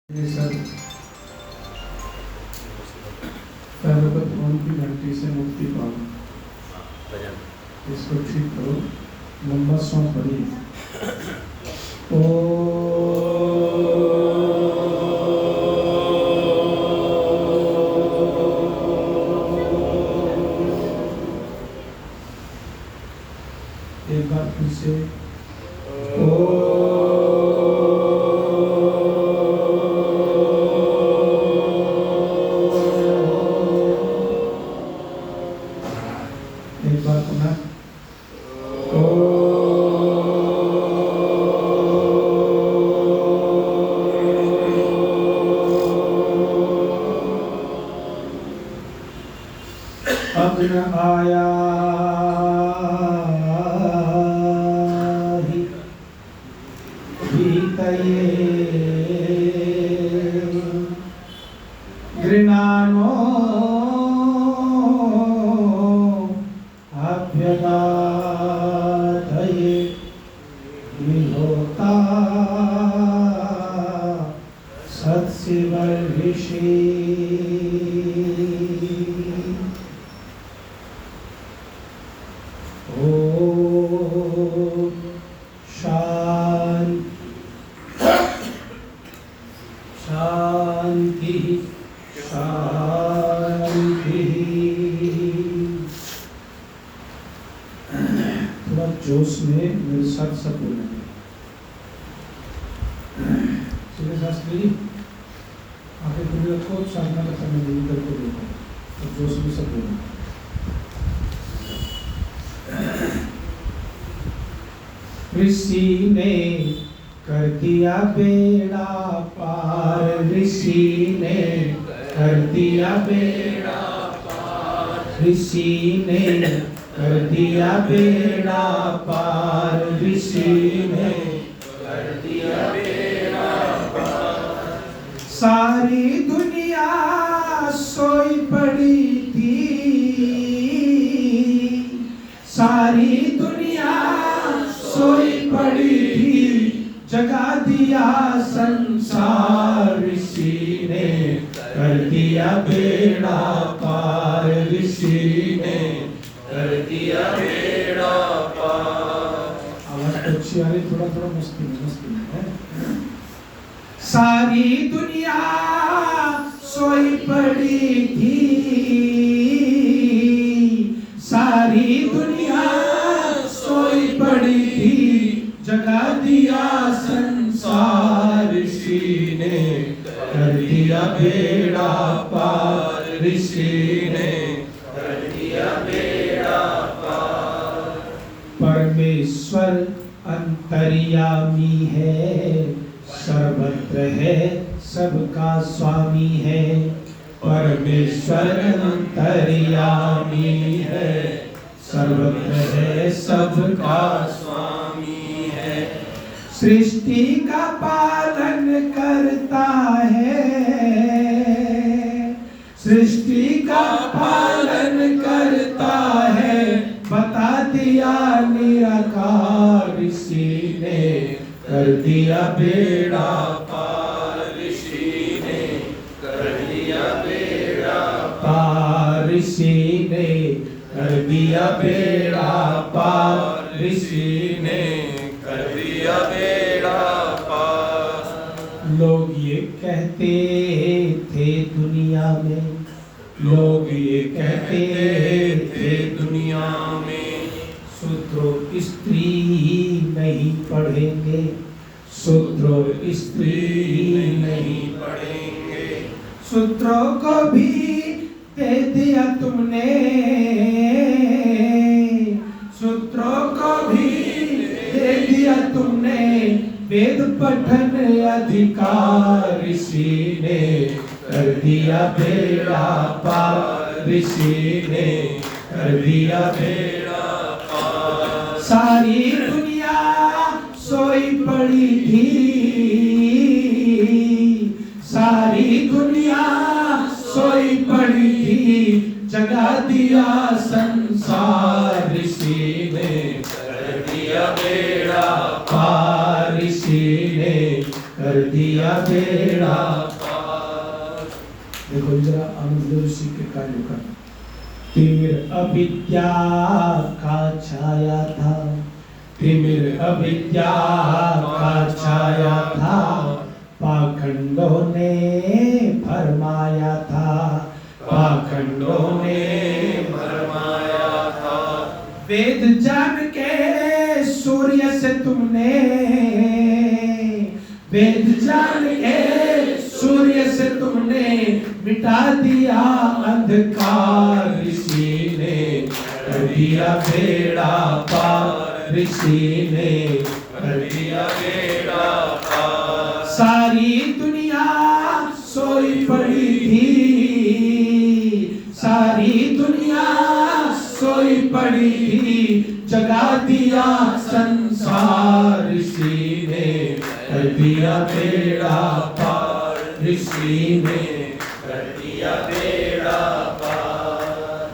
ये सब पहले तो फोन की घंटी से मुक्ति पाओ। इसको ठीक करो। लंबा सॉन्ग पढ़िए। एक बार फिर से एक बार पुनः अब न आया ही भीतये गृणानो अभ्यगाधये विहोता सत्शिवर्षि ओम शांति शांति। थोड़ा जोश में मेरे साथ सब बोलेंगे। सीधे शास्त्री जी आगे खुले रखो, साधना का समय नहीं करके देखो तो जोश में सब बोलेंगे। ऋषि ने कर दिया बेड़ा पार, ऋषि ने कर दिया बेड़ा पार, ऋषि ने कर दिया बेड़ा पार, ऋषि ने कर दिया बेड़ा पार। सारी दुनिया सोई पड़ी थी, सारी दुनिया सोई पड़ी थी, जगा दिया संसार, ऋषि ने कर दिया बेड़ा पार, ऋषि ने कर दिया बेड़ा पार। आवाज अच्छी आ रही, थोड़ा थोड़ा मस्ती में है। सारी दुनिया सोई पड़ी थी, सारी दुनिया सोई पड़ी थी, जगा दिया संसार, ऋषि ने कर दिया बेड़ा पार, ऋषि ने कर दिया बेड़ा पार। परमेश्वर अंतर्यामी है, सर्वत्र है, सबका स्वामी है। परमेश्वर अंतर्यामी है, सर्वत्र है, सबका स्वामी है। सृष्टि का पालन करता है, सृष्टि का पालन करता है, बता दिया निराकार, ऋषि ने कर दिया बेड़ा पार, ऋषि ने कर दिया बेड़ा पार, ऋषि ने कर दिया बेड़ा पार, ऋषि ने कर दिया बेड़ा पार। लोग ये कहते थे दुनिया में, लोग ये कहते थे दुनिया में, शूद्र स्त्री नहीं पढ़ेंगे, शूद्र स्त्री नहीं पढ़ेंगे। शूद्रों को भी दे दिया तुमने, शूद्रों को भी दे दिया तुमने, वेद पठन अधिकार, ऋषि ने कर दिया बेड़ा पार, ऋषि ने कर दिया बेड़ा पार। सारी दुनिया सोई पड़ी थी, सारी दुनिया सोई पड़ी थी, जगा दिया संसार, ऋषि ने कर दिया बेड़ा पार, ऋषि ने कर दिया बेड़ा पार। देखो जरा आनंद ऋषि के कार्य का। तिमिर अविद्या का छाया था, तिमिर अविद्या का छाया था, पाखंडों ने फरमाया था, पाखंडों ने फरमाया था। वेद जान के सूर्य से तुमने, वेद जान के सूर्य से तुमने मिटा दिया अंधकार, ऋषि ने कर दिया बेड़ा पार, ऋषि ने कर दिया बेड़ा पार। सारी दुनिया सोई पड़ी थी, सारी दुनिया सोई पड़ी थी, जगा दिया संसार, ऋषि ने कर दिया बेड़ा पार, ऋषि ने कर दिया बेड़ा पार।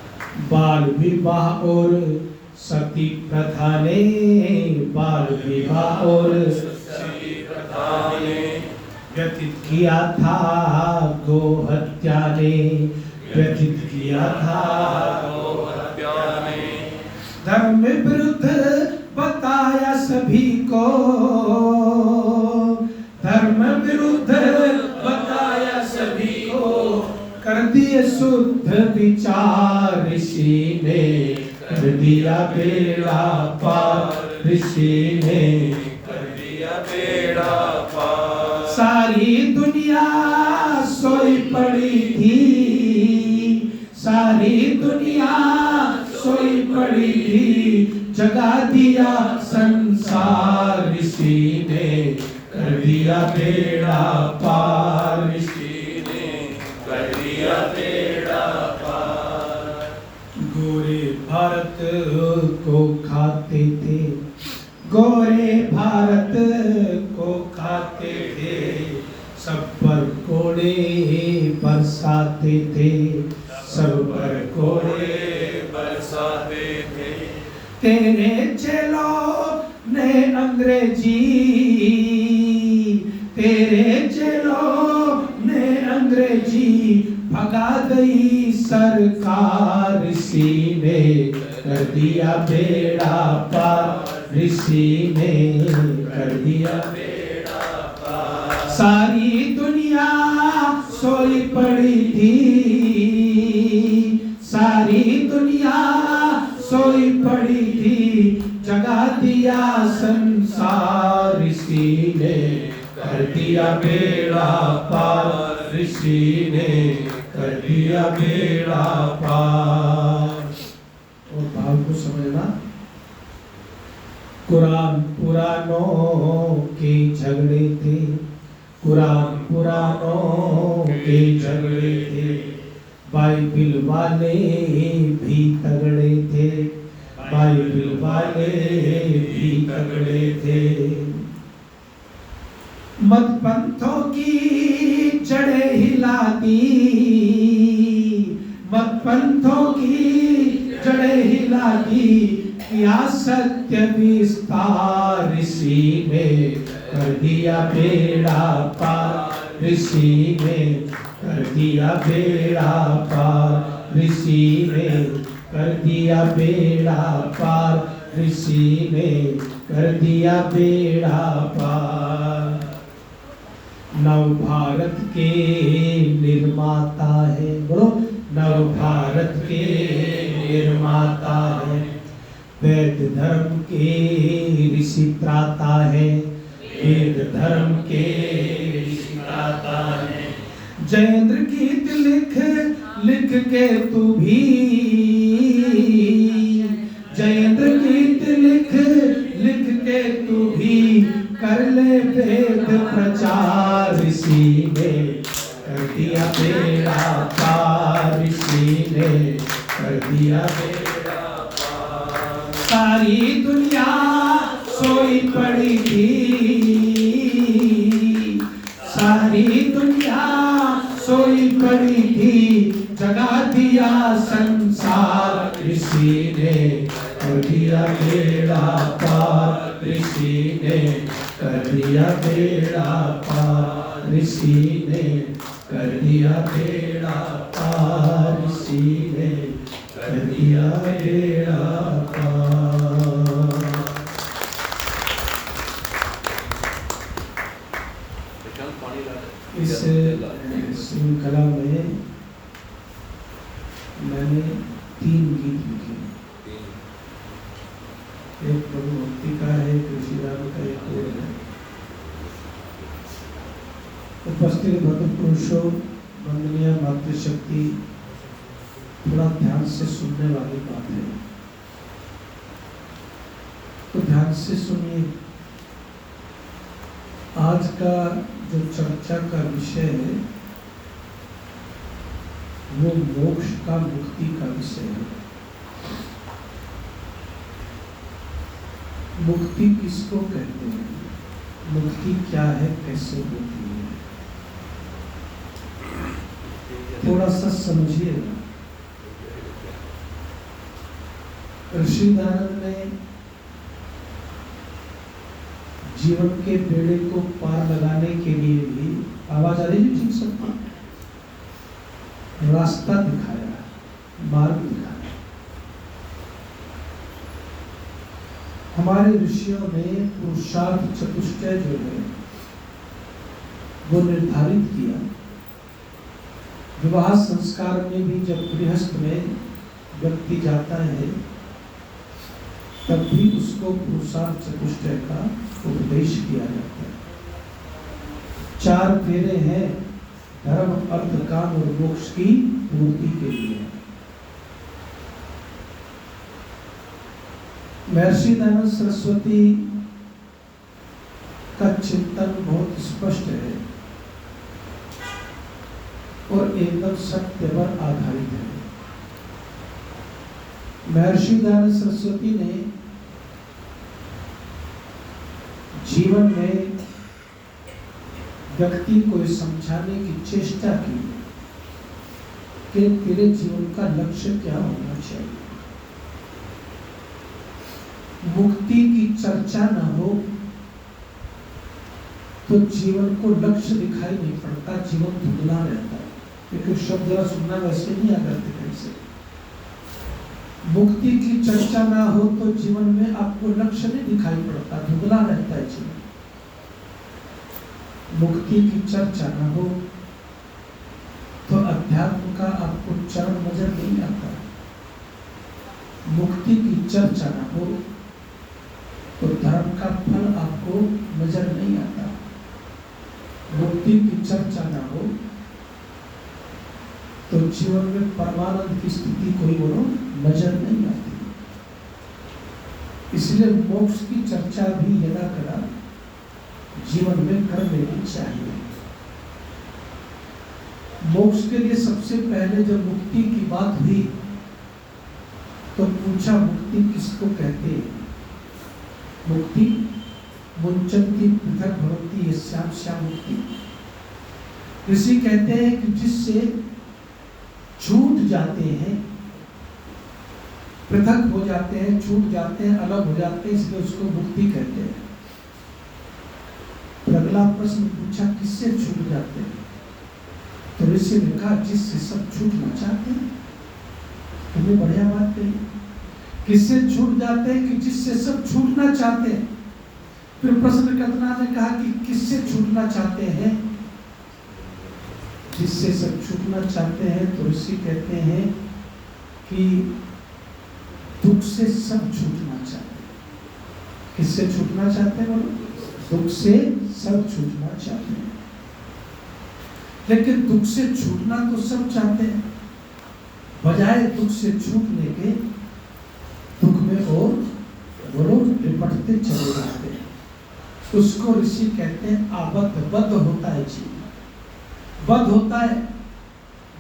बाल विवाह और सती प्रथा ने, बाल विवाह और सती प्रथा ने व्यतीत किया था गो हत्या ने, व्यतीत किया था गो हत्या ने। धर्म विरुद्ध बताया सभी को, धर्म विरुद्ध बताया सभी को, कर दिए शुद्ध विचार, ऋषि ने कर दिया बेड़ा पार, ऋषि ने कर दिया बेड़ा पार। सारी दुनिया सोई पड़ी थी, सारी दुनिया सोई पड़ी थी, जगा दिया संसार, ऋषि ने कर दिया बेड़ा पार, ऋषि ने कर दिया बेड़ा पार। गोरे भारत को खाते थे, गोरे भारत को खाते थे, सब पर कोड़े बरसाते थे, सब पर कोड़े बरसाते थे। तेरे चेलों ने अंग्रेजी, तेरे चेलों ने अंग्रेजी भगा गई सरकार, ऋषि ने कर दिया बेड़ा पार, ऋषि ने कर दिया बेड़ा पार। सारी दुनिया सोई पड़ी थी, सारी दुनिया सोई पड़ी थी, जगा दिया संसार, ऋषि ने कर दिया बेड़ा पार, ऋषि ने कर दिया बेड़ा पार। और भाव को समझना, कुरान पुरानों के झगड़े थे, कुरान पुरानों के झगड़े थे, बाइबिल वाले भी तगड़े थे, बाइबिल वाले भी तगड़े थे। मत पंथों की जड़ें हिला दी, मत पंथों की जड़ें हिला दी, किया सत्य विस्तार, ऋषि ने कर दिया बेड़ा पार, ऋषि ने कर दिया बेड़ा पार, ऋषि ने कर दिया बेड़ा पार, ऋषि ने कर दिया बेड़ा पार। नव भारत के निर्माता है, बोलो नव भारत के निर्माता है, वेद धर्म के ऋषि त्राता है, वेद धर्म के ऋषि त्राता है। जयेंद्र गीत लिख लिख के तू भी, जयेंद्र गीत लिख लिख के तू भी, कर ले वेद प्रचार, ऋषि ने कर दिया बेड़ा पार, ऋषि ने कर दिया बेड़ा पार। सारी दुनिया सोई पड़ी थी, सारी दुनिया सोई पड़ी थी, जगा दिया संसार, ऋषि ने कर दिया बेड़ा पार, ऋषि ने कर दिया बेड़ा पार, ऋषि ने कर दिया बेड़ा पार, ऋषि ने कर दिया बेड़ा पार। इस श्रृंखला में मैंने 3 गीत लिखे। एक प्रभु भक्ति का है, एक ऋषिराम का, एक और है। उपस्थित भक्त पुरुषों, वंदनीय मातृशक्ति, थोड़ा ध्यान से सुनने वाली बात है, तो ध्यान से सुनिए। आज का जो चर्चा का विषय है वो मोक्ष का, मुक्ति का विषय है। मुक्ति किसको कहते हैं, मुक्ति क्या है, कैसे होती है, थोड़ा सा समझिएगा। ऋषि दयानंद ने जीवन के बेड़े को पार लगाने के लिए भी, आवाज आ रही है ठीक सबको, रास्ता दिखाया, मार्ग दिखाया। हमारे ऋषियों ने पुरुषार्थ चतुष्टय जो है वो निर्धारित किया। विवाह संस्कार में भी जब गृहस्थ में व्यक्ति जाता है तब भी उसको पुरुषार्थ चतुष्टय का उपदेश किया जाता है। 4 फेरे हैं धर्म, अर्थ, काम और मोक्ष की पूर्ति के लिए। महर्षि दयानंद सरस्वती का चिंतन बहुत स्पष्ट है और एकदम सत्य पर आधारित है। महर्षि दयानंद सरस्वती ने जीवन में व्यक्ति को समझाने की चेष्टा की कि तेरे जीवन का लक्ष्य क्या होना चाहिए। मुक्ति की चर्चा न हो तो जीवन को लक्ष्य दिखाई नहीं पड़ता, जीवन धुंधला रहता है। क्योंकि शब्द जरा सुनना वैसे नहीं आ करते कैसे। मुक्ति की चर्चा ना हो तो जीवन में आपको लक्ष्य नहीं दिखाई पड़ता, धुंधला रहता है जीवन। मुक्ति की चर्चा ना हो तो अध्यात्म का आपको चरण नजर नहीं आता। मुक्ति की चर्चा ना हो तो धर्म का फल आपको नजर नहीं आता। मुक्ति की चर्चा ना हो तो जीवन में परमानंद की स्थिति कोई बोलो नजर नहीं आती। इसलिए मोक्ष की चर्चा भी यदा कदा जीवन में कर लेनी चाहिए। मोक्ष के लिए सबसे पहले जब मुक्ति की बात हुई तो पूछा मुक्ति किसको कहते हैं। मुक्ति मुंचन्ति पृथक भवति यस्याम स्याम मुक्ति। ऋषि कहते हैं कि जिससे छूट जाते हैं, पृथक हो जाते हैं, छूट जाते हैं, अलग हो जाते हैं, इसलिए उसको मुक्ति कहते हैं। तो अगला प्रश्न पूछा किससे छूट जाते हैं, तो ऋषि ने कहा जिससे सब छूटना चाहते हैं। तुमने बढ़िया बात कही, किससे छूट जाते हैं कि जिससे सब छूटना चाहते हैं। फिर प्रश्नकर्ता ने कहा कि किससे छूटना चाहते हैं, जिससे सब छूटना चाहते हैं। तो ऋषि कहते हैं कि दुख से सब छूटना चाहते हैं। किससे छूटना चाहते हैं बोलो, दुख से सब छूटना चाहते हैं। लेकिन दुख से छूटना तो सब चाहते हैं, बजाय दुख से छूटने के दुख में और वो लिपटते चले जाते हैं। उसको ऋषि कहते हैं आबद्ध, बद्ध होता है जीवन, बद्ध होता है।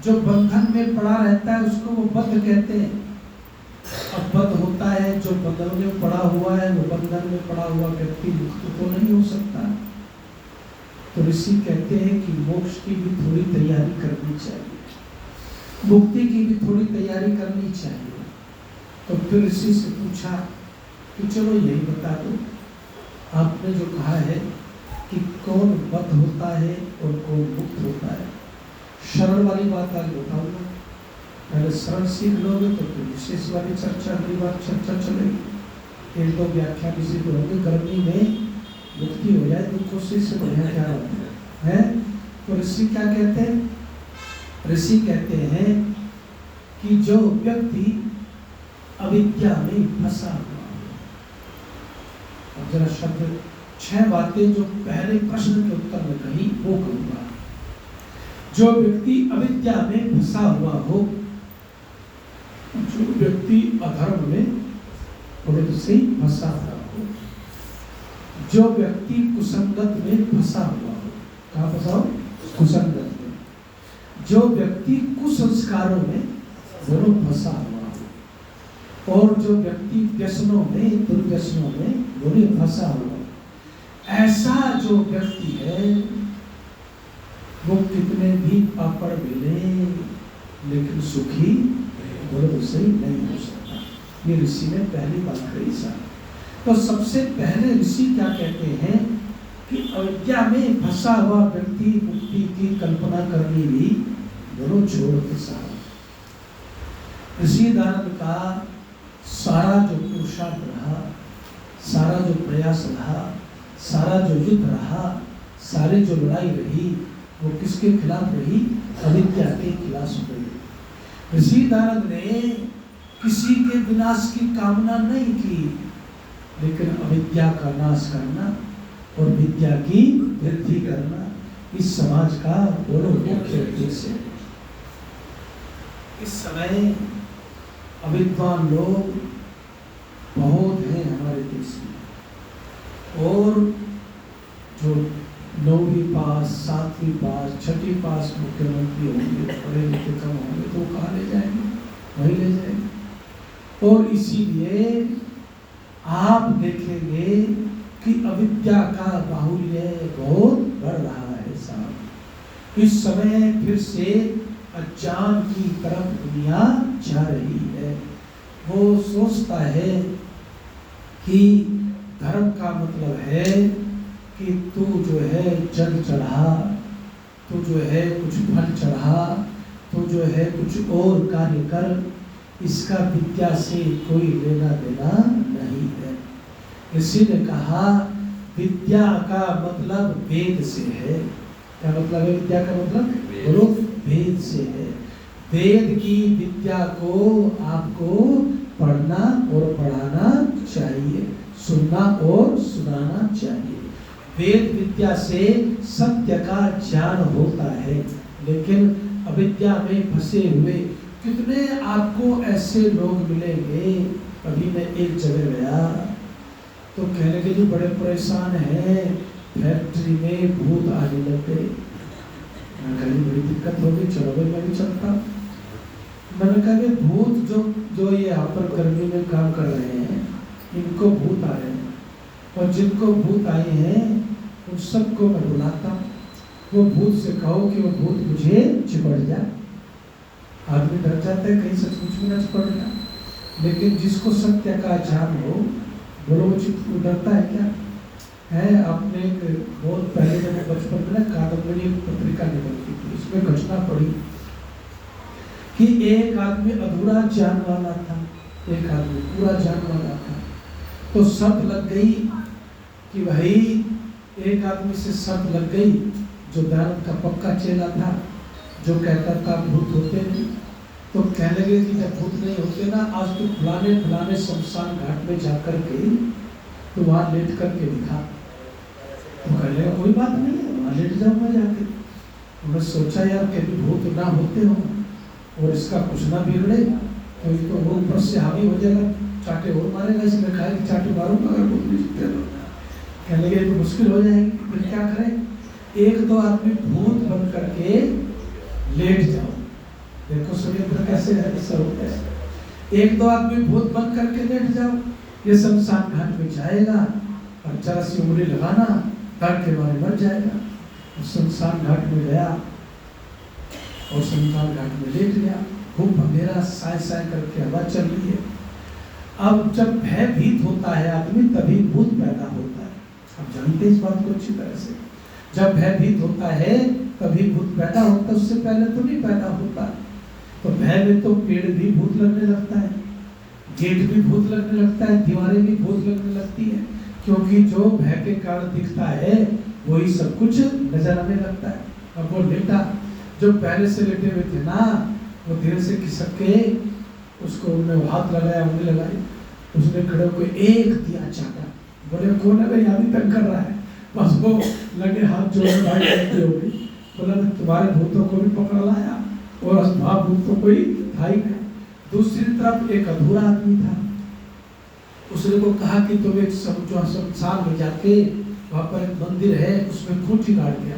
जो बंधन में पड़ा रहता है उसको वो बद्ध कहते हैं। अब बद्ध होता है जो बंधन में पड़ा हुआ है, वो बंधन में पड़ा हुआ व्यक्ति मुक्त तो नहीं हो सकता। तो ऋषि कहते हैं कि मोक्ष की भी थोड़ी तैयारी करनी चाहिए, मुक्ति की भी थोड़ी तैयारी करनी चाहिए। तो फिर ऋषि से पूछा कि चलो यही बता दो, आपने जो कहा है कि कौन बद्ध होता है और कौन मुक्त होता है। शरण वाली बात आज बताऊंगा। पहले शरण सीख लोगे तो फिर विशेष वाली चर्चा, अगली बार चर्चा चलेगी। एक दो व्याख्या किसी को होंगे, गर्मी में मुक्ति हो जाए दुखों से, इससे बढ़िया क्या होता है। तो ऋषि क्या कहते हैं? ऋषि कहते हैं कि जो व्यक्ति अविद्या में फंसा हुआ। अब जरा शब्द 6 बातें जो पहले प्रश्न के उत्तर में कही वो कहूंगा। जो व्यक्ति अविद्या में फंसा हुआ हो, जो व्यक्ति अधर्म में थोड़े से फंसा हुआ हो, जो व्यक्ति कुसंगत में फंसा हुआ हो। कहाँ फंसा हो? कुसंगत में। जो व्यक्ति कुसंस्कारों में दोनों फंसा हुआ हो, और जो व्यक्ति व्यसनों में, दुर्व्यसनों में दोनों फंसा हुआ, ऐसा जो व्यक्ति है वो कितने भी पापड़ मिले लेकिन सुखी बोलो सही नहीं हो सकता। ये ऋषि ने पहली बात कही सर। तो सबसे पहले ऋषि क्या कहते हैं कि अविद्या में फंसा हुआ व्यक्ति मुक्ति की कल्पना करनी भी दोनों छोड़ के साथ। ऋषि दानव का सारा जो पुरुषार्थ रहा, सारा जो प्रयास रहा, सारा जो युद्ध रहा, सारी जो लड़ाई रही, वो किसके खिलाफ रही? अविद्या के खिलाफ रही। ऋषि दानव ने किसी के विनाश की कामना नहीं की, लेकिन अविद्या का नाश करना और विद्या की वृद्धि करना इस समाज का बोलो मुख्य उद्देश्य है। इस समय अविद्वान लोग बहुत हैं हमारे देश में, और जो 9वीं पास, 7वीं पास, 6ठी पास मुख्यमंत्री होंगे, पढ़े लिखे कम होंगे तो कहाँ ले जाएंगे? वही ले जाएंगे। और इसीलिए आप देखेंगे कि अविद्या का बाहुल्य बहुत बढ़ रहा है साहब। इस समय फिर से अज्ञान की तरफ दुनिया जा रही है। वो सोचता है कि धर्म का मतलब है कि तू जो है जल चढ़ा, तू जो है कुछ फल चढ़ा, तू जो है कुछ और कार्य कर, इसका विद्या से कोई लेना देना नहीं है। इसी ने कहा विद्या का मतलब वेद से है। क्या मतलब है विद्या का मतलब? बोलो, वेद से है। वेद की विद्या को आपको पढ़ना और पढ़ाना चाहिए, सुनना और सुनाना चाहिए। वेद विद्या से सत्य का ज्ञान होता है, लेकिन अविद्या में फंसे हुए कितने आपको ऐसे लोग मिलेंगे। अभी मैं एक जगह गया तो कहने लगे जो बड़े परेशान हैं, फैक्ट्री में भूत आने लग गए। मैं बड़ी दिक्कत हो गई, चलो भाई मैं भी चलता। मैंने कहा कि भूत जो ये यहाँ पर गर्मी में काम कर रहे हैं, इनको भूत आ रहे हैं, और जिनको भूत आए हैं उन सबको मैं बुलाता, वो भूत से कहो कि वो भूत मुझे चिपट जाए। आदमी डर जाता है कहीं सचमुच में न चिपट जाए, लेकिन जिसको सत्य का ज्ञान हो, बोलो वो डरता है क्या है? आपने बहुत पहले जब बचपन में ना कादम्बरी पत्रिका निकलती थी, उसमें घटना पड़ी कि एक आदमी अधूरा ज्ञान वाला था, एक आदमी पूरा ज्ञान वाला था। तो शर्त लग गई कि भाई एक आदमी से शर्त लग गई जो दानव का पक्का चेला था, जो कहता था भूत होते नहीं। तो कहने लगे कि जब भूत नहीं होते ना, आज तो फलाने फलाने शमशान घाट में जाकर के तो वहाँ लेट करके दिखा। तो कहने लगा कोई बात नहीं है, वहाँ लेट जाऊँगा जाके। उन्होंने सोचा यार कभी भूत ना होते हो और इसका कुछ ना बिगड़े, तो ये तो वो ऊपर से हावी हो जाएगा, चाटे और मारेगा। इसमें कहा कि चाटे मारूंगा अगर भूत नहीं जीते तो। कहने लगे तो मुश्किल हो जाएगी, फिर क्या करें? एक दो आदमी भूत बन करके लेट जाओ। देखो षड्यंत्र कैसे होता है। एक दो आदमी भूत बन करके लेट जाओ, ये शमशान घाट में जाएगा और जरा सी उंगली लगाना, डर के मारे मर जाएगा। शमशान घाट में गया और शमशान घाट में लेट गया। खूब अंधेरा, साय साय करके हवा चल रही है। अब जब भयभीत होता है आदमी, तभी भूत पैदा होता है। आप जानते हैं इस बात को अच्छी तरह से। जब भयभीत होता है तभी भूत पैदा होता है, उससे पहले तो नहीं पैदा होता। तो भय में तो पेड़ भी भूत लगने लगता है, गेट भी भूत लगने लगता है, दीवारें भी भूत लगने लगती है, क्योंकि जो भय के कारण दिखता है वही सब कुछ नजर आने लगता है। अब वो लेटा जो पहले से लेटे हुए थे ना, वो धीरे से खिसक के उसको उन्हें हाथ लगाया, उंगली लगाई, उसने खड़े होकर एक दिया चाटा। बोले कौन है भाई, आदमी तंग कर रहा है। बस वो लगे हाथ जोड़े, भाई गलती हो गई। बोला तुम्हारे भूतों को भी पकड़ लाया और असभाव भूत तो कोई था ही नहीं। दूसरी तरफ एक अधूरा आदमी था, उसने को कहा कि तुम एक शमशान में जाके वहां पर एक मंदिर है, उसमें खूंटी गाड़ गया।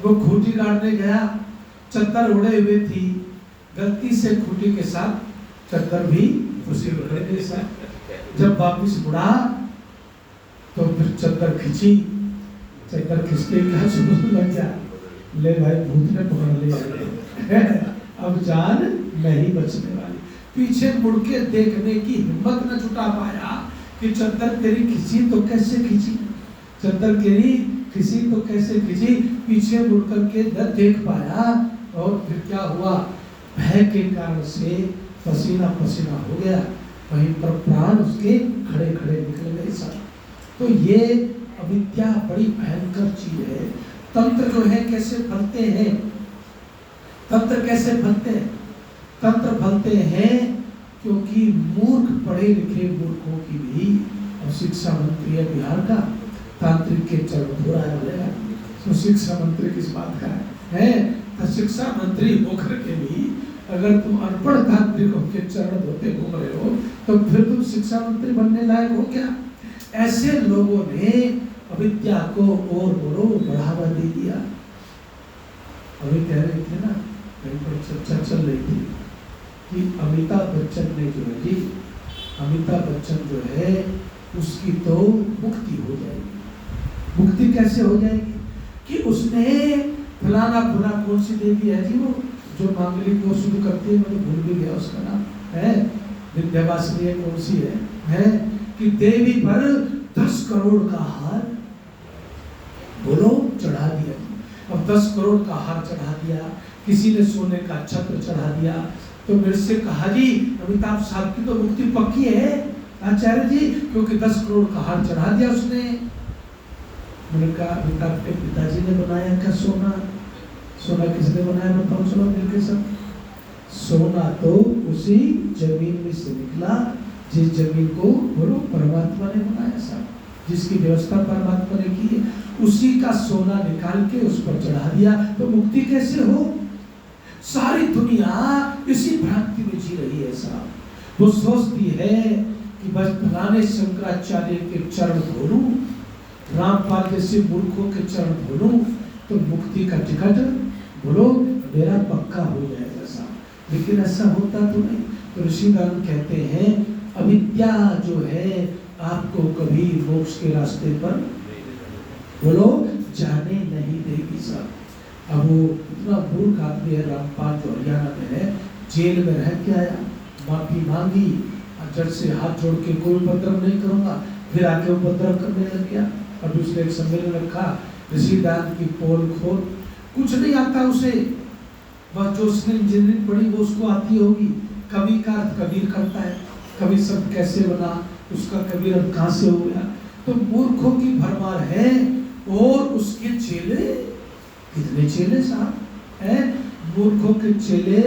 वो खूंटी गाड़ने गया, चद्दर उड़े हुए थी, गलती से खूंटी के साथ चद्दर भी उसी उड़े साथ। जब वापिस मुड़ा तो फिर चद्दर खींची, चद्दर खींचते क्या सुबह लग गया, ले भाई भूत ने पकड़ लिया, अब जान नहीं बचने वाली। पीछे मुड़ के देखने की हिम्मत न जुटा पाया कि चद्दर तेरी खींची तो कैसे खींची, चद्दर तेरी खींची तो कैसे खींची। पीछे मुड़ करके न देख पाया और फिर क्या हुआ, भय के कारण से पसीना पसीना हो गया, वहीं पर प्राण उसके खड़े खड़े निकल गए सब। तो ये अविद्या बड़ी भयंकर चीज है। तंत्र जो है कैसे फलते हैं, तंत्र कैसे फलते हैं, तंत्र फलते हैं क्योंकि मूर्ख पढ़े लिखे मूर्खों की भी, और शिक्षा मंत्री है बिहार का, तांत्रिक के चरण धो रहा है, तो शिक्षा मंत्री किस बात का है, तो शिक्षा मंत्री होकर के भी अगर तुम अनपढ़ तांत्रिकों के चरण धोते घूम रहे हो तो फिर तुम शिक्षा मंत्री बनने लायक हो क्या। ऐसे लोगों ने अविद्या को और बढ़ावा दे दिया। अभी कह रहे थे ना, कहीं पर चर्चा चल रही थी कि अमिताभ बच्चन ने जो है जी, अमिताभ बच्चन जो है उसकी तो मुक्ति हो जाएगी। मुक्ति कैसे हो जाएगी कि उसने फलाना फलाना कौन सी देवी है जी वो जो मांगलिक को शुरू करती है, मैं तो भूल भी गया उसका नाम है, विद्यावासिनी है, कौन सी है कि देवी पर 10 करोड़ का हार बोलो चढ़ा दिया। अब 10 करोड़ का हार चढ़ा दिया, किसी ने सोने का छत्र चढ़ा दिया, तो मेरे से कहा जी अमिताभ साहब की तो मुक्ति पक्की है आचार्य जी, क्योंकि 10 करोड़ का हार चढ़ा दिया उसने। मैंने कहा अमिताभ के पिताजी ने बनाया क्या सोना, सोना किसने बनाया बताओ चलो मिलकर सब। सोना तो उसी जमीन में से निकला जिस जमीन को बोलो परमात्मा ने बनाया साहब, जिसकी व्यवस्था परमात्मा ने की है, उसी का सोना निकाल के उस पर चढ़ा दिया। तो मुक्ति कैसे हो, सारी दुनिया इसी भ्रांति में जी रही है साहब। वो सोचती है कि बस फलाने शंकराचार्य के चरण धो लूं, रामपाल जैसे मूर्खों के चरण धो लूं तो मुक्ति का टिकट बोलो मेरा पक्का हो जाएगा साहब। लेकिन ऐसा होता तो नहीं। तो ऋषिगण कहते हैं अविद्या जो है आपको कभी मोक्ष के रास्ते पर बोलो जाने नहीं देगी साहब। अब वो इतना मूर्ख आदमी है रामपाल जो हरियाणा में है, जेल में रह के आया, माफी मांगी, जज से हाथ जोड़ के कोई उपद्रव नहीं करूंगा, फिर आके उपद्रव करने लग गया। अब उसने एक सम्मेलन रखा, ऋषिदान की पोल खोल, कुछ नहीं आता उसे, बस जो उसने इंजीनियरिंग पढ़ी वो उसको आती होगी। कवि का अर्थ कबीर करता है, कवि शब्द कैसे बना, उसका कबीर अर्थ कहाँ से हो गया। तो मूर्खों की भरमार है। और उसके चेले, कितने चेले साहब हैं, मूर्खों के चेले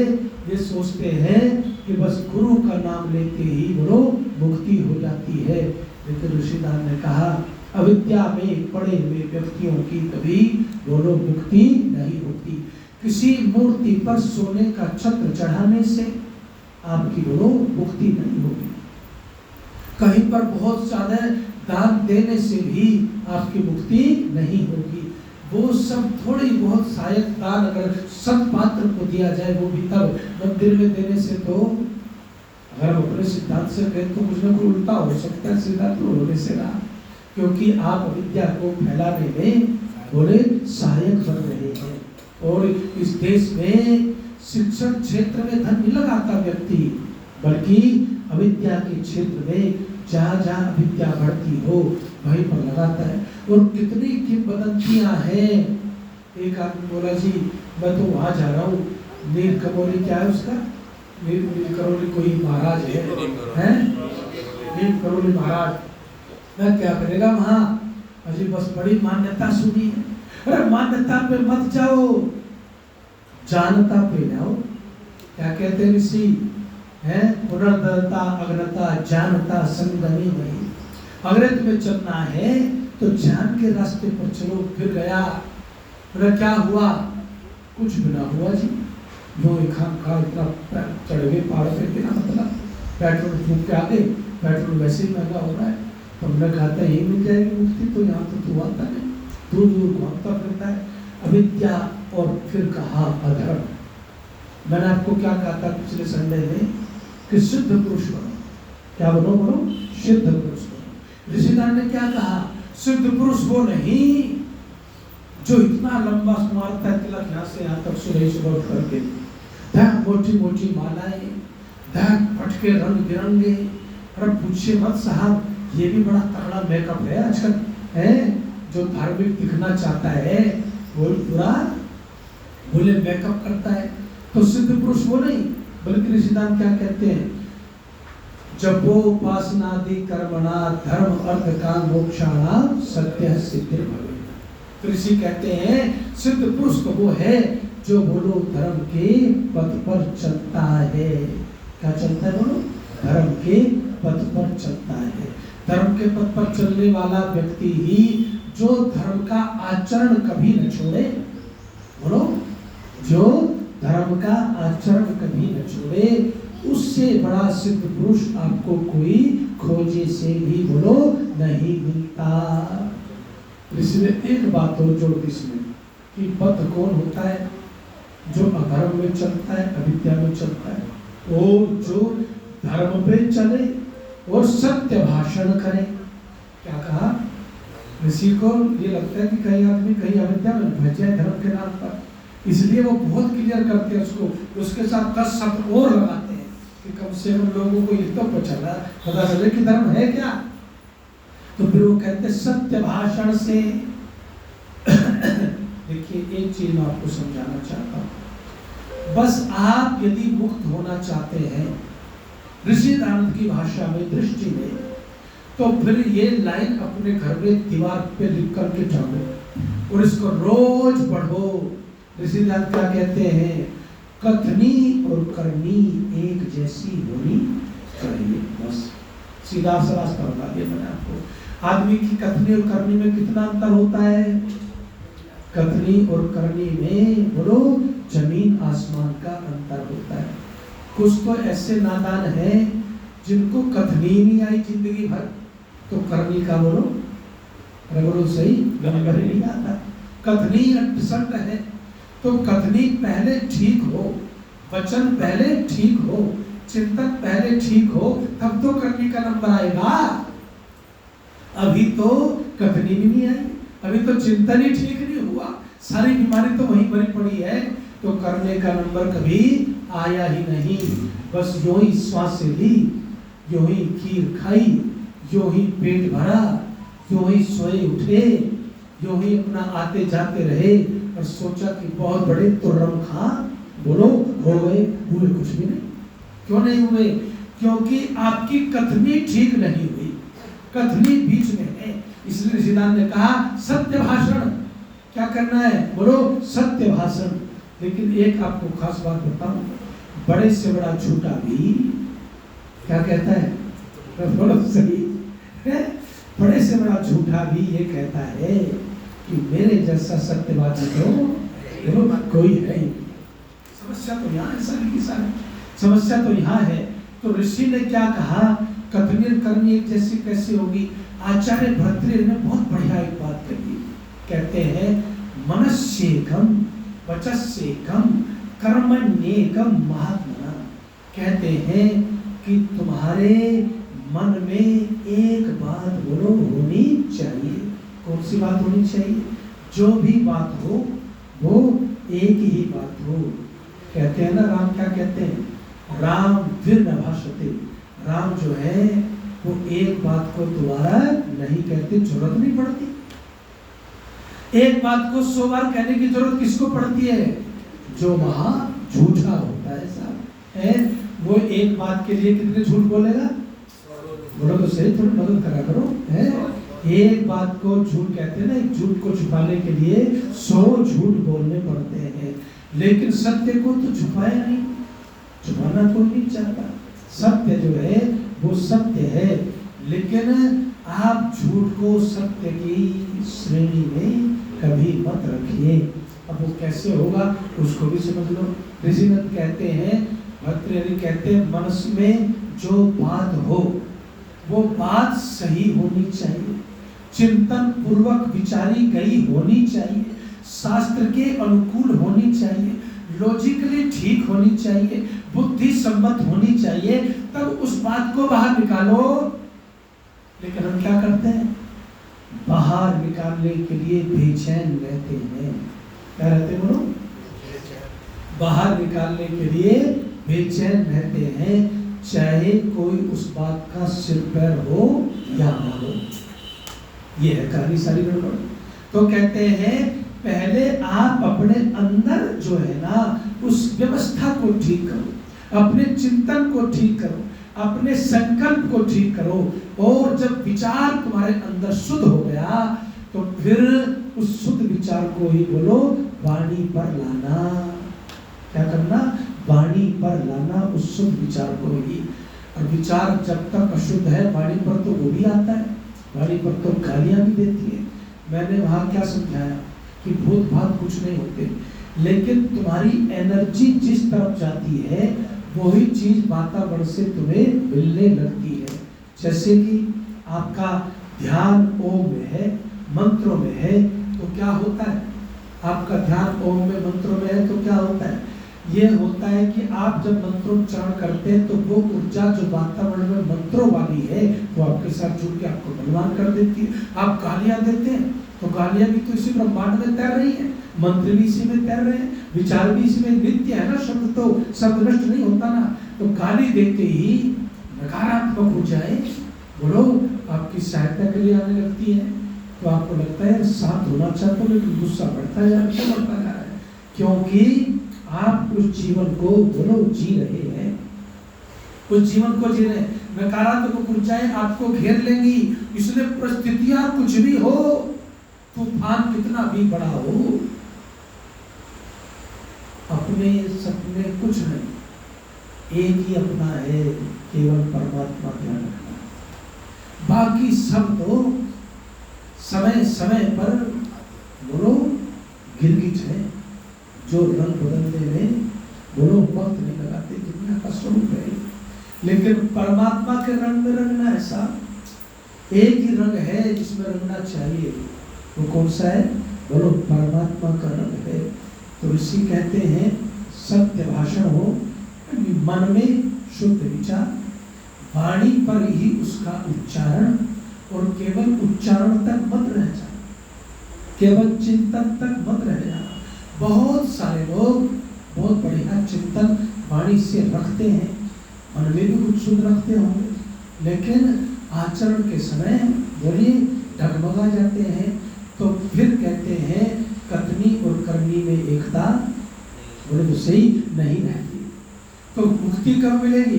ये सोचते हैं कि बस गुरु का नाम लेते ही बोलो मुक्ति हो जाती है। लेकिन ऋषिदान ने कहा अविद्या में पड़े हुए व्यक्तियों की कभी बोलो मुक्ति नहीं होती। किसी मूर्ति पर सोने का छत्र चढ़ाने से आपकी बोलो मुक्ति नहीं होगी। कहीं पर बहुत ज्यादा दान देने से भी आपकी मुक्ति नहीं होगी। वो सब थोड़ी बहुत सहायक दान अगर सत्पात्र को दिया जाए वो भी तब, मंदिर में देने से तो अगर हम अपने सिद्धांत से कहें तो कुछ न कुछ उल्टा हो सकता है सिद्धांत होने से ना, क्योंकि आप अविद्या को फैलाने में बोले सहायक बन रहे हैं। और इस देश में शिक्षण क्षेत्र में धन नहीं लगाता व्यक्ति, बल्कि अविद्या के क्षेत्र में जहाँ जहाँ अविद्या बढ़ती हो वहीं पर लगाता है। और कितनी किंवदंतियां हैं। एक आदमी बोला जी मैं तो वहां जा रहा हूँ, नील करोली, क्या है उसका, नील करोली कोई महाराज है, नील करोली महाराज, मैं क्या करेगा वहां, अजी बस बड़ी मान्यता सुनी है। अरे मान्यता पे मत जाओ, जानता पे जाओ। क्या कहते ऋषि है, पुनर्दता अग्रता जानता संगमी नहीं। अगर तुम्हें चलना है तो जान के रास्ते पर चलो। फिर गया, क्या हुआ, कुछ भी ना हुआ जी। जो खान का इतना चढ़ गए पहाड़ पे, बिना मतलब पेट्रोल फूक के आ गए, पेट्रोल वैसे ही महंगा हो रहा है, तो हमने कहा था यही मिल जाएगी मुक्ति, तो यहाँ तो तू आता नहीं, दूर दूर घूमता फिरता है। अविद्या और फिर कहा अधर्म। मैंने आपको क्या कहा था पिछले संडे में कि शुद्ध पुरुष बनो। क्या बनो, बोलो शुद्ध पुरुष बनो। ऋषिदान ने क्या कहा, शुद्ध पुरुष वो नहीं जो इतना लंबा मारता है तिलक यहाँ से यहाँ तक सुबह सुबह करके, मोटी मोटी मालाएं, पटके रंग बिरंगे। अरे पूछिए मत साहब, ये भी बड़ा तगड़ा मेकअप है आजकल है। जो धार्मिक दिखना चाहता है वो पूरा बोले मेकअप करता है। तो सिद्ध पुरुष वो नहीं, बल्कि ऋषिदान क्या कहते हैं, जपो उपासनादि कर्मणा धर्म अर्थ काम मोक्षाणाम सत्य सिद्धि भवे। ऋषि कहते हैं सिद्ध पुरुष तो वो है जो बोलो धर्म के पथ पर चलता है। क्या चलता है, बोलो धर्म के पथ पर चलता है। धर्म के पथ पर चलने वाला व्यक्ति ही जो धर्म का आचरण कभी न छोड़े, बोलो जो धर्म का आचरण कभी न छोड़े, उससे बड़ा सिद्ध पुरुष आपको कोई खोजे से भी बोलो नहीं मिलता। इसलिए एक बात और जोड़ दी इसमें कि पथ कौन होता है, जो अधर्म में चलता है, अविद्या में चलता है, और जो धर्म पे चले और सत्य भाषण करे। क्या कहा, ऋषि को ये लगता है कि कहीं आदमी कहीं अविद्या में फंस जाए धर्म के नाम पर, इसलिए वो बहुत क्लियर करते हैं उसको, उसके साथ 10 शब्द और लगाते हैं कि कम से कम लोगों को ये तो पता चले कि धर्म है क्या। तो फिर वो कहते सत्य भाषण से। देखिए एक चीज मैं आपको समझाना चाहता हूँ, बस आप यदि मुक्त होना चाहते हैं ऋषिदानंद की भाषा में, दृष्टि में, तो फिर ये लाइन अपने घर में दीवार पे लिख करके टांगो और इसको रोज पढ़ो। ऋषिदानंद क्या कहते हैं, कथनी और करनी एक जैसी होनी चाहिए। बस सीधा सा रास्ता बता दिया मैंने आपको। आदमी की कथनी और करनी में कितना अंतर होता है, कथनी और करनी में बोलो जमीन आसमान का अंतर होता है। कुछ तो ऐसे नादान है जिनको कथनी नहीं आई जिंदगी भर, तो करनी का बोलो, बोलो सही नंबर नहीं आता। कथनी 68 है, तो कथनी पहले ठीक हो, वचन पहले ठीक हो, चिंतन पहले ठीक हो, तब तो करनी का नंबर आएगा। अभी तो कथनी भी नहीं आई, अभी तो चिंतन ही ठीक नहीं हुआ, सारी बीमारी तो वहीं भरी पड़ी है, तो करने का नंबर कभी आया ही नहीं। बस यूं ही श्वास ली, यूं ही खीर खाई, यूं ही पेट भरा, यूं ही सोए उठे, यूं ही अपना आते जाते रहे और सोचा कि बहुत बड़े तुर्रम खां बोलो हो गए, हुए कुछ भी नहीं। क्यों नहीं हुए, क्योंकि आपकी कथनी ठीक नहीं हुई, कथनी बीच में है। इसलिए ऋषिदान ने कहा सत्य भाषण। क्या करना है, बोलो सत्य भाषण। लेकिन एक आपको खास बात बताऊं, बड़े से बड़ा झूठा भी क्या कहता है, बोलो सही है, बड़े से बड़ा झूठा भी ये कहता है कि मेरे जैसा सत्यवादी तो कोई है ही। समस्या तो यहाँ ऐसा नहीं, समस्या तो यहाँ है। तो ऋषि ने क्या कहा, कथनी करनी एक जैसी कैसी होगी। आचार्य भर्तृहरि ने बहुत बढ़िया एक बात कही, कहते हैं मनस्येकम वचस्येकम कर्मण्येकम महात्मना। कहते हैं कि तुम्हारे मन में एक बात बोलो होनी चाहिए। कौन सी बात होनी चाहिए, जो भी बात हो वो एक ही बात हो। कहते हैं ना, राम क्या कहते हैं, राम फिर न भाषते, राम जो है वो एक बात को दोबारा नहीं कहते, जरूरत नहीं पड़ती। एक बात को 100 बार कहने की जरूरत किसको पड़ती है? जो वहां झूठा होता है साहब है, वो एक बात के लिए कितने झूठ बोलेगा? बोलो तो सही, थोड़ी मदद करा करो है। एक बात को झूठ कहते हैं ना, एक झूठ को छुपाने के लिए 100 झूठ बोलने पड़ते हैं। लेकिन सत्य को तो छुपाया नहीं, छुपाना कोई नहीं चाहता। सत्य जो है वो सत्य है, लेकिन आप झूठ को सत्य की श्रेणी में कभी मत रखिए। अब वो कैसे होगा उसको भी समझ लो। ऋषिनाथ कहते हैं, भर्तृहरि कहते हैं, मनुष्य में जो बात हो वो बात सही होनी चाहिए, चिंतन पूर्वक विचारी गई होनी चाहिए, शास्त्र के अनुकूल होनी चाहिए, लॉजिकली ठीक होनी चाहिए, बुद्धि सम्मत होनी चाहिए, तब उस बात को बाहर निकालो। लेकिन हम क्या करते हैं? बाहर निकालने के लिए बेचैन रहते हैं। क्या रहते बोलो? बाहर निकालने के लिए बेचैन रहते हैं, चाहे कोई उस बात का सिर पैर हो या ना हो। ये है कहानी सारी गड़बड़। तो कहते हैं पहले आप अपने अंदर जो है ना उस व्यवस्था को ठीक करो, अपने चिंतन को ठीक करो, अपने संकल्प को ठीक करो, और जब विचार तुम्हारे अंदर शुद्ध हो गया तो फिर उस शुद्ध विचार को ही बोलो वाणी पर लाना। क्या करना? वाणी पर लाना उस शुद्ध विचार को ही। और विचार जब तक अशुद्ध है वाणी पर तो वो भी आता है, वाणी पर तो गालियां भी देती है। मैंने वहां क्या समझाया कि भूत भात कुछ नहीं होते, लेकिन तुम्हारी एनर्जी जिस तरफ जाती है वही चीज वातावरण से तुम्हें मिलने लगती है। जैसे कि आपका ध्यान ओम में है, मंत्रों में है, तो क्या होता है? आपका ध्यान ओम में मंत्रों में है तो क्या होता है? ये होता है कि आप जब मंत्रोच्चारण करते हैं तो वो ऊर्जा जो वातावरण में मंत्रों वाली है वो आपके साथ जुड़ के आपको बलवान कर देती है। आप गालियां देते हैं तो गालियां भी तो इसी ब्रह्मांड में तैर रही है, मंत्र भी इसी में तैर रहे हैं, विचार भी इसी में नित्य है ना। शब्द तो शब्द नष्ट नहीं होता ना। तो गाली देते ही नकारात्मक ऊर्जाएं बोलो आपकी सहायता के लिए आने लगती है। तो आपको लगता है शांत होना चाहते हो, लेकिन गुस्सा बढ़ता जा रहा है, क्योंकि आप उस जीवन को बोलो जी रहे हैं, उस जीवन को जी रहे हैं। नकारात्मक ऊर्जाएं आपको घेर लेंगी, इसलिए परिस्थितियां कुछ भी हो, तूफान कितना भी बड़ा हो, अपने सपने कुछ नहीं, एक ही अपना है, केवल परमात्मा ध्यान रखना। बाकी सब तो समय समय पर बोलो गिरगिट है, जो रंग बदलने में बोलो वक्त नहीं लगाते, दुनिया का स्वरूप है। लेकिन परमात्मा के रंग में रंगना ऐसा एक ही रंग है जिसमें रंगना चाहिए, वो कौन सा है? बोलो परमात्मा का रंग है। तो ऋषि कहते हैं सत्य भाषण हो, मन में शुद्ध विचार, वाणी पर ही उसका उच्चारण, और केवल उच्चारण तक मत रह जाना, केवल चिंतन तक मत रह जाना। बहुत सारे लोग बहुत बढ़िया चिंतन वाणी से रखते हैं, मन में भी कुछ शुद्ध रखते होंगे, लेकिन आचरण के समय बोलिए डगमगा जाते हैं। तो फिर कहते हैं कथनी और करनी में एकता बोले तो सही नहीं रहती। तो मुक्ति कब मिलेगी?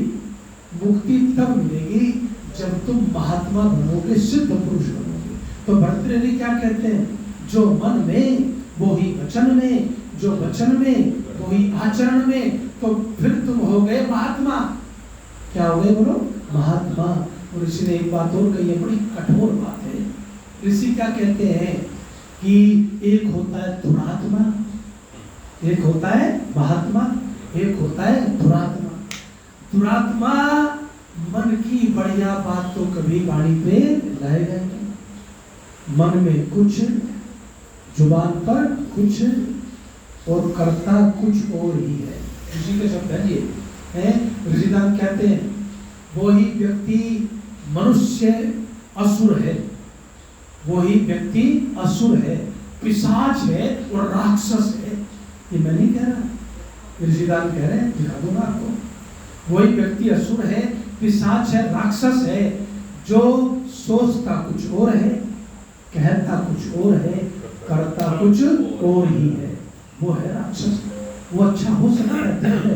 मुक्ति तब मिलेगी जब तुम महात्मा बनोगे, सिद्ध पुरुष बनोगे। तो भर्तृहरि क्या कहते हैं? जो मन में वो ही वचन में, जो वचन में वो ही आचरण में, तो फिर तुम हो गए महात्मा। क्या हो गए बोलो? महात्मा। और ऋषि ने एक बात और कही है, बड़ी कठोर बात है। ऋषि क्या कहते हैं कि एक होता है धुरात्मा, एक होता है महात्मा, एक होता है धुरात्मा। धुरात्मा मन की बढ़िया बात तो कभी वाणी पे लाएगा नहीं, मन में कुछ, जुबान पर कुछ, और करता कुछ और ही है। ऋषि के शब्द है ये है। ऋषिदान कहते हैं वही व्यक्ति मनुष्य असुर है, वही व्यक्ति असुर है, पिशाच है और राक्षस है। ये मैं नहीं कह रहा, ऋषिदान कह रहे हैं, दिखा दूंगा आपको। वही व्यक्ति असुर है, पिशाच है, राक्षस है, जो सोचता कुछ और है, कहता कुछ और है, करता कुछ और ही है, वो है राक्षस। वो अच्छा हो सकता है,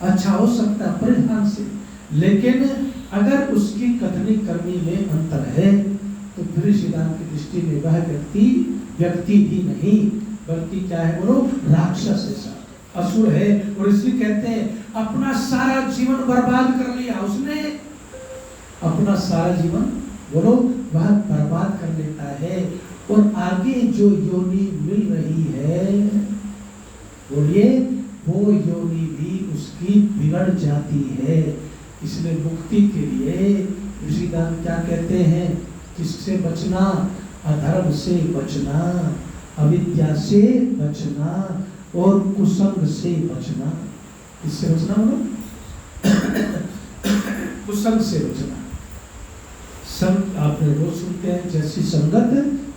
अच्छा हो सकता है परिधान से, लेकिन अगर उसकी कथनी करनी में अंतर है तो फिर सिद्धांत की दृष्टि में वह व्यक्ति भी नहीं बल्कि क्या है, बोलो राक्षस है, असुर है। और इसलिए कहते हैं अपना सारा जीवन बर्बाद कर लिया उसने, अपना सारा जीवन बोलो वह बर्बाद कर लेता है, और आगे जो योनि मिल रही है बोलिए वो योनि भी उसकी बिगड़ जाती है। इसलिए मुक्ति के लिए ऋषिदान क्या कहते हैं, किससे बचना, अधर्म से बचना, अविद्या से बचना और कुसंग से बचना। इससे बचना बोलो कुसंग से बचना। संग आपने रोज सुनते हैं, जैसी संगत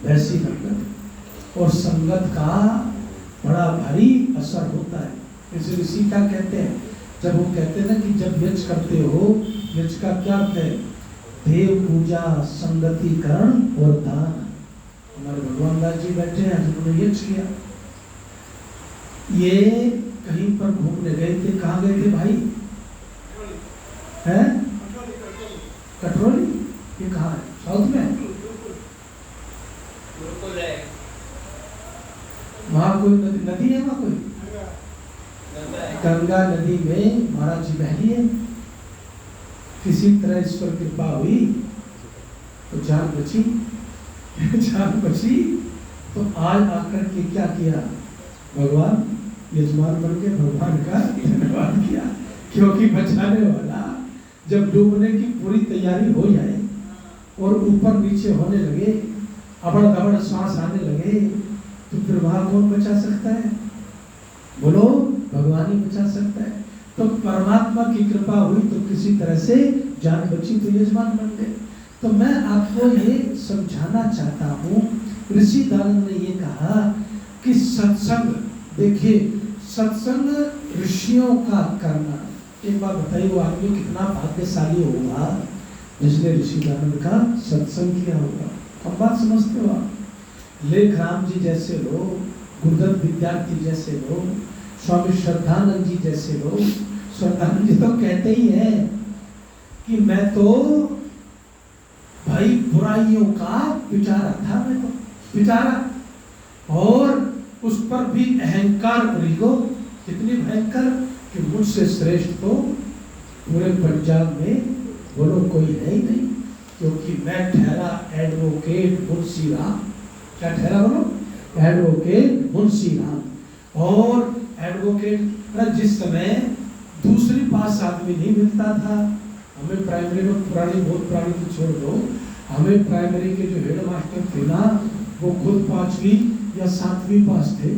वैसी रंगत, और संगत का बड़ा भारी असर होता है। इसे ऋषि क्या कहते हैं, जब वो कहते हैं ना कि जब यज्ञ करते हो, यज्ञ का क्या अर्थ है, देव पूजा, संगतिकरण और दान। हमारे भगवान दास जी बैठे हैं, उन्होंने यज्ञ किया। ये कहीं पर घूमने गए थे, कहाँ गए थे भाई, हैं कटरोली, ये कहाँ है, साउथ में, वहाँ कोई नदी है, वहाँ कोई गंगा नदी में महाराज जी बहली है। किसी तरह इस पर कृपा हुई तो जान बची जान बची। तो आज आकर के क्या किया, भगवान यजमान बन के भगवान का धन्यवाद किया, क्योंकि बचाने वाला जब डूबने की पूरी तैयारी हो जाए और ऊपर नीचे होने लगे, अबड़ दबड़ सांस आने लगे, तो फिर वहां कौन बचा सकता है, बोलो भगवान ही बचा सकता है। तो परमात्मा की कृपा हुई तो किसी तरह से जान बची, तो यजमान बन गए। तो मैं आपको ये समझाना चाहता हूँ, ऋषि दानव ने ये कहा कि सत्संग, देखिए सत्संग ऋषियों का करना, एक बात बताइए वो आदमी कितना भाग्यशाली होगा जिसने ऋषि दानव का सत्संग किया होगा। अब बात समझते हो आप, लेख राम जी जैसे लोग, गुरुदत्त विद्यार्थी जैसे लोग, स्वामी श्रद्धानंद जी जैसे लोग, श्रद्धानंद जी तो कहते ही हैं कि मैं तो भाई बुराइयों का पिटारा था, मैं तो पिटारा, और उस पर भी अहंकार ईगो कितनी भयंकर कि मुझसे श्रेष्ठ तो पूरे पंजाब में बोलो कोई है ही नहीं, क्योंकि मैं ठहरा एडवोकेट मुंशी राम। क्या ठहरा बोलो, एडवोकेट मुंशी राम। और एडवोकेट जिस समय दूसरी पास आदमी नहीं मिलता था, हमें प्राइमरी में पुरानी, बहुत पुरानी तो छोड़ दो, हमें प्राइमरी के जो हेड मास्टर थे ना, वो खुद 5वीं या 7वीं पास थे।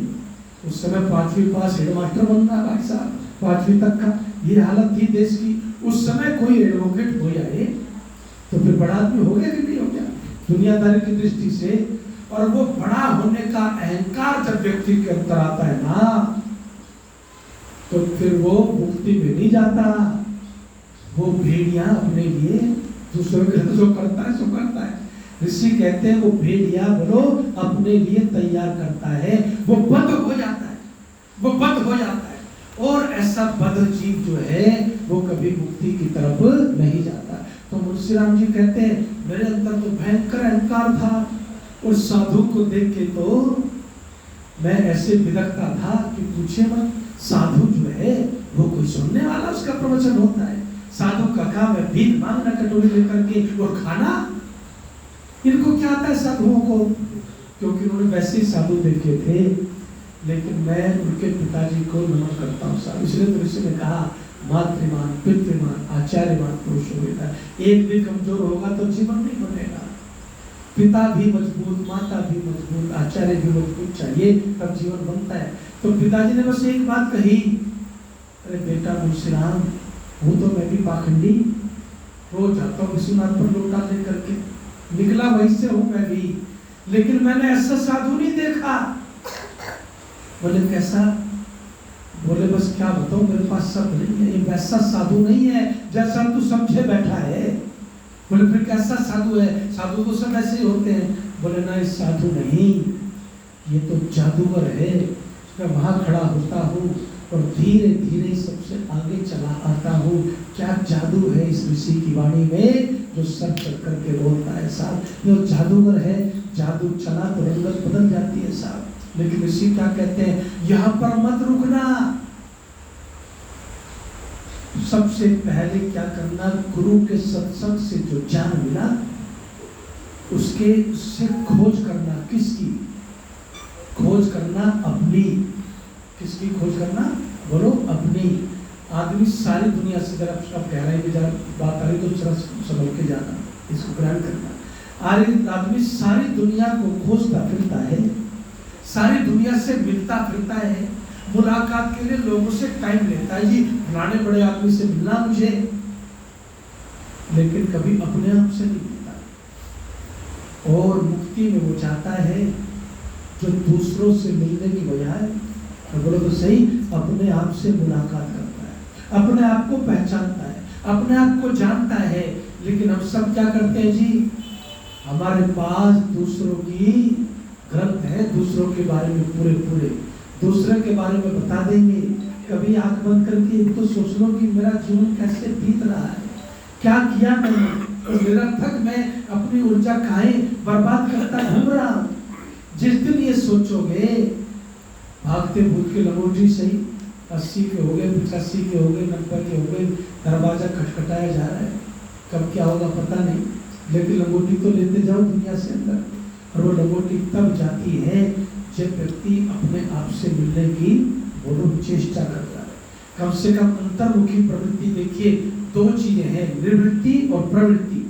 उस समय 5वीं पास हेड मास्टर बनना भाई साहब, 5वीं तक का ये हालत थी देश की। उस समय कोई एडवोकेट हो जाए तो फिर बड़ा आदमी हो गया कि नहीं हो गया दुनियादारी की दृष्टि से। और वो बड़ा होने का अहंकार जब व्यक्ति के अंदर आता है ना, तो फिर वो मुक्ति में नहीं जाता, वो भेड़िया अपने लिए दूसरों के लिए जो करता है सो करता है। ऋषि कहते हैं वो भेड़िया बोलो अपने लिए तैयार करता है, वो बद हो जाता है, वो बद हो जाता है। और ऐसा बद जीव जो है वो कभी मुक्ति की तरफ नहीं जाता। तो मुंशी राम जी कहते हैं मेरे अंदर तो भयंकर अहंकार था, और साधु को देख के तो मैं ऐसे बिदकता था कि पूछे मत। साधु जो है वो कोई सुनने वाला उसका प्रवचन होता है, साधु का काम है भीख मांगना कटोरी लेकर के और खाना। इनको क्या आता है साधुओं को, क्योंकि उन्होंने वैसे ही साधु देखे थे। लेकिन मैं उनके पिताजी को नमन करता हूँ साहब, इसलिए तो ऋषि ने कहा मातृमान पितृमान आचार्यमान पुरुष होगा। एक भी कमजोर होगा तो जीवन नहीं बनेगा। पिता भी मजबूत, माता भी मजबूत, आचार्य भी मजबूत चाहिए, तब जीवन बनता है। तो पिताजी ने बस एक बात कही, अरे बेटा मुंशी राम, वो तो मैं भी पाखंडी, रोज जाता हूँ विश्वनाथ पर लोटा लेकर के, निकला वहीं से हूँ मैं भी, लेकिन मैंने ऐसा साधु नहीं देखा। बोले कैसा? बोले बस क्या बताऊं, मेरे पास शब्द नहीं है, ये वैसा साधु नहीं है जैसा तू समझे बैठा है। बोले फिर कैसा साधु है? साधु तो सब ऐसे ही होते हैं। बोले ना, इस साधु नहीं, ये तो जादूगर है। मैं वहां खड़ा होता हूँ और धीरे धीरे सबसे आगे चला आता हूँ। क्या जादू है इस ऋषि की वाणी में जो सर चढ़ करके बोलता है साहब, जो जादूगर है। जादू चला तो रंगत बदल जाती है साहब। लेकिन ऋषि क्या कहते हैं, यहाँ पर मत रुकना। सबसे पहले क्या करना, गुरु के सत्संग से जो ज्ञान मिला उससे खोज करना। किसकी खोज करना? अपनी। किसकी खोज करना? बोलो, अपनी। आदमी सारी दुनिया से, जरा आप गहराई में जरा बात आ रही तो जरा समझ के जाना, इसको ग्रहण करना। आदमी सारी दुनिया को खोजता फिरता है, सारी दुनिया से मिलता फिरता है, मुलाकात के लिए लोगों से टाइम लेता है। जी फलाने बड़े आदमी से मिलना मुझे, लेकिन कभी अपने आप से नहीं मिलता। और मुक्ति में वो चाहता है जो दूसरों से मिलने की बजाय, तो बोलो तो सही, अपने आप से मुलाकात करता है, अपने आप को पहचानता है, अपने आप को जानता है। लेकिन हम सब क्या करते हैं जी, हमारे पास दूसरों की ग्रंथ है, दूसरों के बारे में पूरे दूसरे के बारे में बता देंगे। कभी आंख बंद करके तो सोच लो कि मेरा जीवन कैसे बीत रहा है, क्या किया मैंने, और निरर्थक मैं अपनी ऊर्जा काहे बर्बाद करता घूम रहा हूं। जिस दिन ये सोचोगे, भागते भूत के लंगोटी सही 80 के हो गए, 85 के हो गए, 90 के हो गए, दरवाजा खटखटाया जा रहा है, कब क्या होगा पता नहीं, लेकिन लंगोटी तो लेते जाओ दुनिया से अंदर। और वो लंगोटी तब जाती है जब व्यक्ति अपने आप से मिलने की बोलो चेष्टा करता है। कम से कम अंतर्मुखी प्रवृत्ति देखिए, दो चीजें हैं, निवृत्ति और प्रवृत्ति।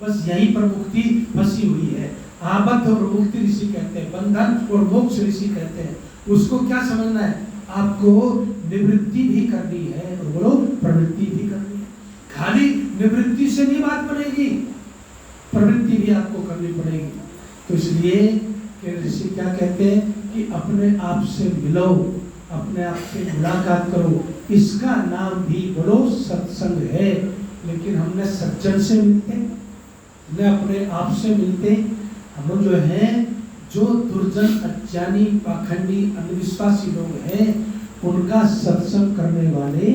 बस यहीं पर मुक्ति फंसी हुई है। आबद्ध और मुक्ति ऋषि कहते हैं, बंधन और मोक्ष ऋषि कहते हैं। उसको क्या समझना है, आपको निवृत्ति भी करनी है और बोलो प्रवृत्ति भी करनी है। खाली निवृत्ति से नहीं बात बनेगी, प्रवृत्ति भी आपको करनी पड़ेगी। तो इसलिए ऋषि क्या कहते हैं कि अपने आप से मिलो, अपने आप से मुलाकात करो। इसका नाम भी बोलो सत्संग है। लेकिन हमने सज्जन से मिलते, हमने अपने आप से मिलते। हम जो हैं, जो दुर्जन, अज्ञानी, पाखंडी, अंधविश्वासी लोग हैं, उनका सत्संग करने वाले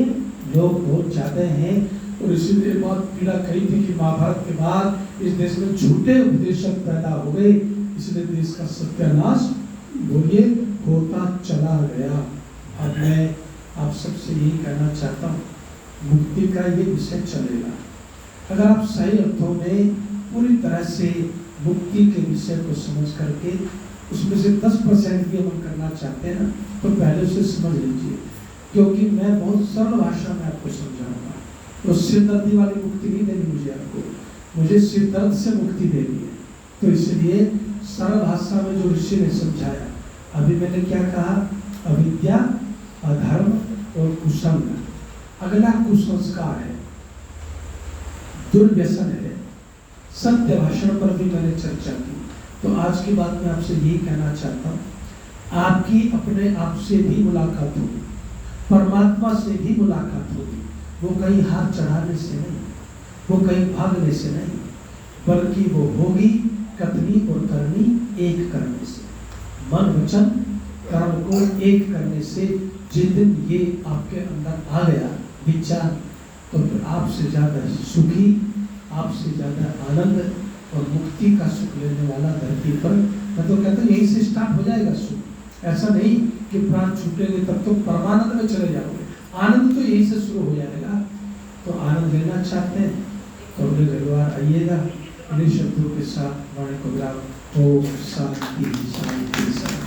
लोग बहुत ज्यादा हैं। और इसीलिए बहुत पीड़ा कही थी कि महाभारत के बाद इस देश में झूठे उपदेशक पैदा हो गए, इसलिए देश का सत्यानाश बोलिए होता चला गया। अब मैं आप सबसे यही कहना चाहता हूँ, मुक्ति का ये विषय चलेगा। अगर आप सही अर्थों में पूरी तरह से मुक्ति के विषय को समझ करके उसमें से 10% भी अमल करना चाहते हैं ना, तो पहले उसे समझ लीजिए, क्योंकि मैं बहुत सरल भाषा में आपको समझाऊंगा। तो सिरदर्दी वाली मुक्ति नहीं देनी मुझे, आपको मुझे सिरदर्द से मुक्ति देनी है। तो इसलिए सरल भाषा में जो ऋषि ने समझाया, अभी मैंने क्या कहा, अविद्या, अधर्म और कुसंग। अगला कुसंस्कार है, दुर्व्यसन है। सत्य भाषण पर भी मैंने चर्चा की। तो आज की बात में आपसे यही कहना चाहता हूँ, आपकी अपने आप से भी मुलाकात होगी, परमात्मा से भी मुलाकात होगी। वो कहीं हाथ चढ़ाने से नहीं, वो कहीं भागने से नहीं, बल्कि वो होगी कथनी और करनी एक करने से, मन वचन कर्म को एक करने से। जिस दिन ये आपके अंदर आ गया विचार, तो फिर आपसे ज्यादा सुखी, आपसे ज्यादा आनंद और मुक्ति का सुख लेने वाला धरती पर, मैं तो कहता हूँ यहीं से स्टार्ट हो जाएगा सुख। ऐसा नहीं कि प्राण छूटेंगे तब तो परमानंद में चले जाओगे, आनंद तो यहीं से शुरू हो जाएगा। तो आनंद लेना चाहते हैं तो अपने परिवार आइएगा, इन्हीं शब्दों के साथ वाणी को विराम। ओम शांति शांति शांति।